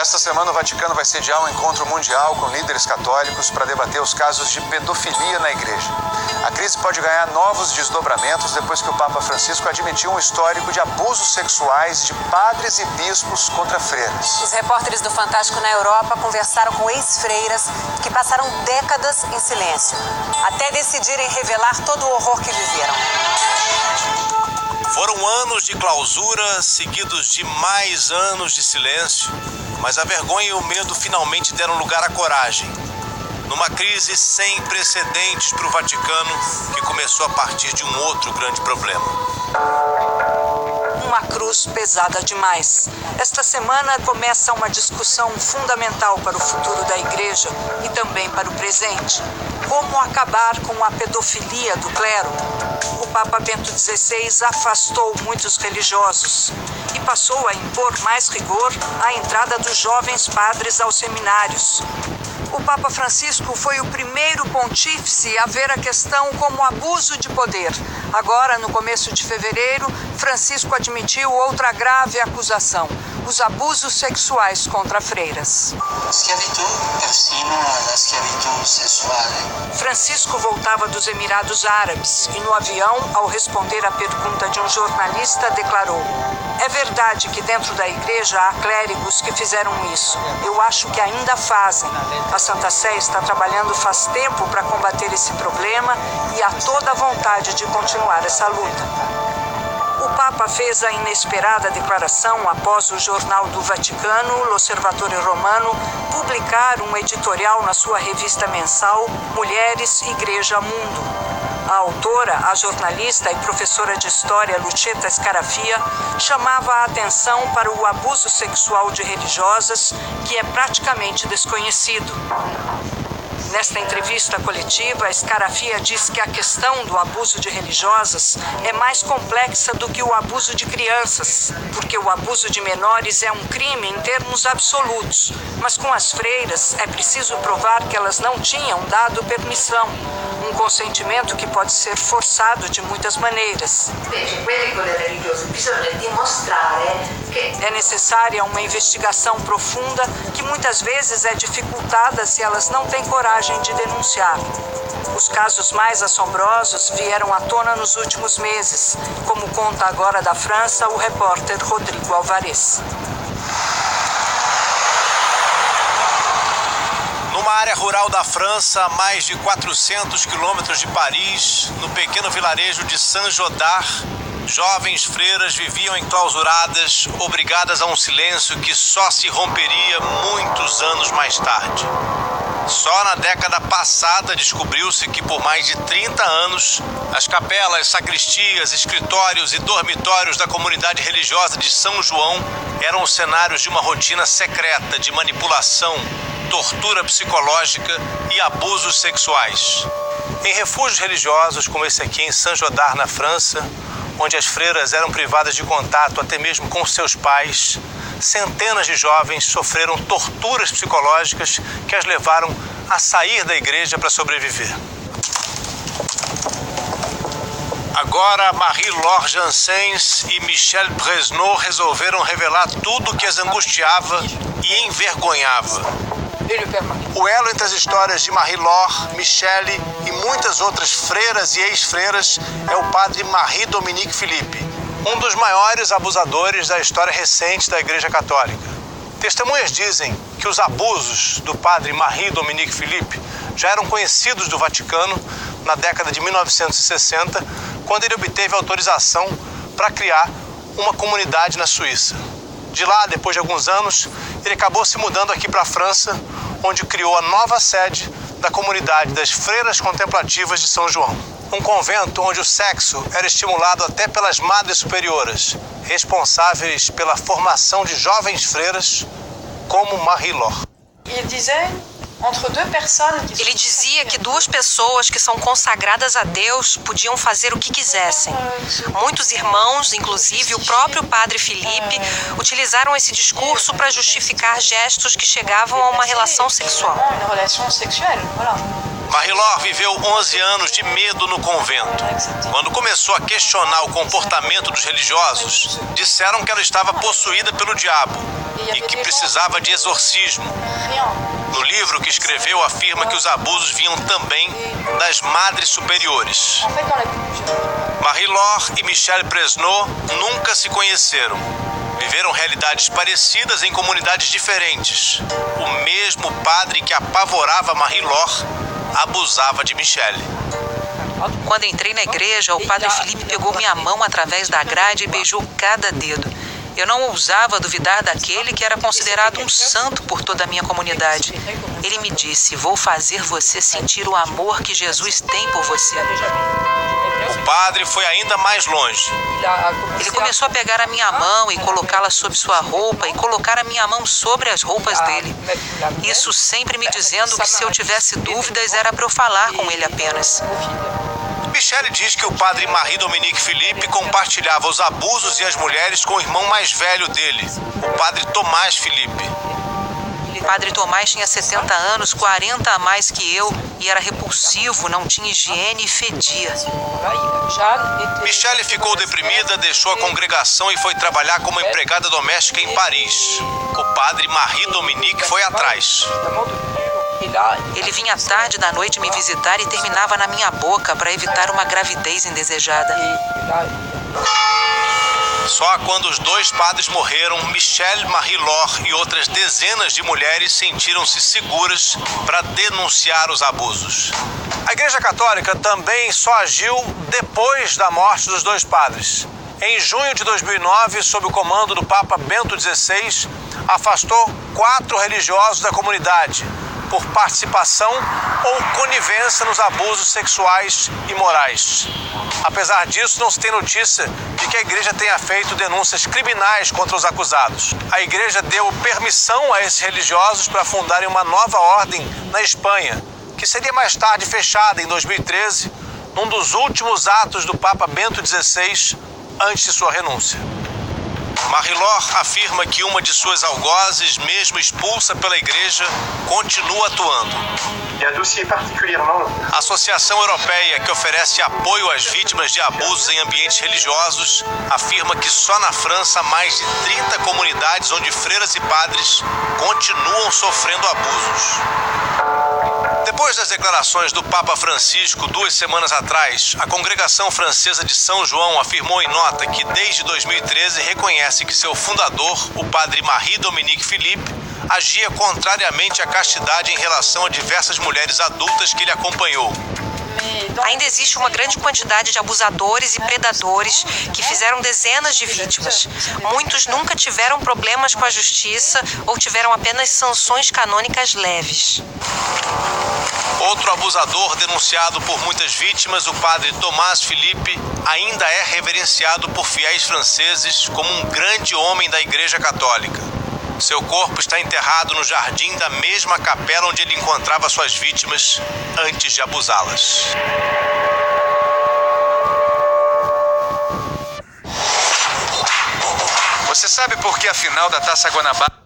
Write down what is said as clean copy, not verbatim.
Esta semana o Vaticano vai sediar um encontro mundial com líderes católicos para debater os casos de pedofilia na igreja. A crise pode ganhar novos desdobramentos depois que o Papa Francisco admitiu um histórico de abusos sexuais de padres e bispos contra freiras. Os repórteres do Fantástico na Europa conversaram com ex-freiras que passaram décadas em silêncio, até decidirem revelar todo o horror que viveram. Foram anos de clausura, seguidos de mais anos de silêncio, mas a vergonha e o medo finalmente deram lugar à coragem. Numa crise sem precedentes para o Vaticano, que começou a partir de um outro grande problema. Uma cruz pesada demais. Esta semana começa uma discussão fundamental para o futuro da igreja e também para o presente. Como acabar com a pedofilia do clero? O Papa Bento XVI afastou muitos religiosos e passou a impor mais rigor à entrada dos jovens padres aos seminários. O Papa Francisco foi o primeiro pontífice a ver a questão como abuso de poder. Agora, no começo de fevereiro, Francisco admitiu outra grave acusação: os abusos sexuais contra freiras. Schiavitù, persino la schiavitù sessuale. Francisco voltava dos Emirados Árabes e no avião, ao responder à pergunta de um jornalista, declarou: é verdade que dentro da igreja há clérigos que fizeram isso. Eu acho que ainda fazem. A Santa Sé está trabalhando faz tempo para combater esse problema e há toda a vontade de continuar essa luta. O Papa fez a inesperada declaração após o jornal do Vaticano, L'Osservatore Romano, publicar um editorial na sua revista mensal Mulheres, Igreja, Mundo. A autora, a jornalista e professora de história Lucetta Scarafia, chamava a atenção para o abuso sexual de religiosas, que é praticamente desconhecido. Nesta entrevista coletiva, Scarafia diz que a questão do abuso de religiosas é mais complexa do que o abuso de crianças, porque o abuso de menores é um crime em termos absolutos, mas com as freiras é preciso provar que elas não tinham dado permissão, um consentimento que pode ser forçado de muitas maneiras. É necessária uma investigação profunda que muitas vezes é dificultada se elas não têm coragem de denunciar. Os casos mais assombrosos vieram à tona nos últimos meses, como conta agora da França o repórter Rodrigo Alvarez. Numa área rural da França, a mais de 400 quilômetros de Paris, no pequeno vilarejo de Saint-Jodard, jovens freiras viviam enclausuradas, obrigadas a um silêncio que só se romperia muitos anos mais tarde. Só na década passada descobriu-se que por mais de 30 anos, as capelas, sacristias, escritórios e dormitórios da comunidade religiosa de São João eram os cenários de uma rotina secreta de manipulação, tortura psicológica e abusos sexuais. Em refúgios religiosos como esse aqui em Saint-Jodard, na França, onde as freiras eram privadas de contato até mesmo com seus pais, centenas de jovens sofreram torturas psicológicas que as levaram a sair da igreja para sobreviver. Agora, Marie-Laure Janssens e Michel Bresneau resolveram revelar tudo o que as angustiava e envergonhava. O elo entre as histórias de Marie-Laure, Michele e muitas outras freiras e ex-freiras é o padre Marie-Dominique Philippe, um dos maiores abusadores da história recente da Igreja Católica. Testemunhas dizem que os abusos do padre Marie-Dominique Philippe já eram conhecidos do Vaticano na década de 1960, quando ele obteve autorização para criar uma comunidade na Suíça. De lá, depois de alguns anos, ele acabou se mudando aqui para a França, onde criou a nova sede da comunidade das Freiras Contemplativas de São João. Um convento onde o sexo era estimulado até pelas madres superioras, responsáveis pela formação de jovens freiras como Marie-Laure. Ele dizia que duas pessoas que são consagradas a Deus podiam fazer o que quisessem. Muitos irmãos, inclusive o próprio padre Filipe, utilizaram esse discurso para justificar gestos que chegavam a uma relação sexual. Marie-Laure viveu 11 anos de medo no convento. Quando começou a questionar o comportamento dos religiosos, disseram que ela estava possuída pelo diabo e que precisava de exorcismo. No livro que escreveu, afirma que os abusos vinham também das madres superiores. Marie-Laure e Michel Presnot nunca se conheceram. Viveram realidades parecidas em comunidades diferentes. O mesmo padre que apavorava Marie-Laure abusava de Michelle. Quando entrei na igreja, o padre Felipe pegou minha mão através da grade e beijou cada dedo. Eu não ousava duvidar daquele que era considerado um santo por toda a minha comunidade. Ele me disse: vou fazer você sentir o amor que Jesus tem por você. O padre foi ainda mais longe. Ele começou a pegar a minha mão e colocá-la sob sua roupa e colocar a minha mão sobre as roupas dele. Isso sempre me dizendo que se eu tivesse dúvidas era para eu falar com ele apenas. Michelle diz que o padre Marie-Dominique Philippe compartilhava os abusos e as mulheres com o irmão mais velho dele, o padre Tomás Philippe. O padre Tomás tinha 70 anos, 40 a mais que eu, e era repulsivo, não tinha higiene e fedia. Michelle ficou deprimida, deixou a congregação e foi trabalhar como empregada doméstica em Paris. O padre Marie-Dominique foi atrás. Ele vinha tarde da noite me visitar e terminava na minha boca para evitar uma gravidez indesejada. Só quando os dois padres morreram, Michelle, Marie-Laure e outras dezenas de mulheres sentiram-se seguras para denunciar os abusos. A Igreja Católica também só agiu depois da morte dos dois padres. Em junho de 2009, sob o comando do Papa Bento XVI, afastou 4 religiosos da comunidade por participação ou conivência nos abusos sexuais e morais. Apesar disso, não se tem notícia de que a igreja tenha feito denúncias criminais contra os acusados. A igreja deu permissão a esses religiosos para fundarem uma nova ordem na Espanha, que seria mais tarde fechada em 2013, num dos últimos atos do Papa Bento XVI antes de sua renúncia. Marie-Laure afirma que uma de suas algozes, mesmo expulsa pela igreja, continua atuando. A Associação Europeia, que oferece apoio às vítimas de abusos em ambientes religiosos, afirma que só na França mais de 30 comunidades onde freiras e padres continuam sofrendo abusos. Depois das declarações do Papa Francisco 2 semanas atrás, a Congregação Francesa de São João afirmou em nota que desde 2013 reconhece que seu fundador, o padre Marie-Dominique Philippe, agia contrariamente à castidade em relação a diversas mulheres adultas que ele acompanhou. Ainda existe uma grande quantidade de abusadores e predadores que fizeram dezenas de vítimas. Muitos nunca tiveram problemas com a justiça ou tiveram apenas sanções canônicas leves. Outro abusador denunciado por muitas vítimas, o padre Tomás Philippe, ainda é reverenciado por fiéis franceses como um grande homem da Igreja Católica. Seu corpo está enterrado no jardim da mesma capela onde ele encontrava suas vítimas antes de abusá-las. Você sabe por que a final da Taça Guanabara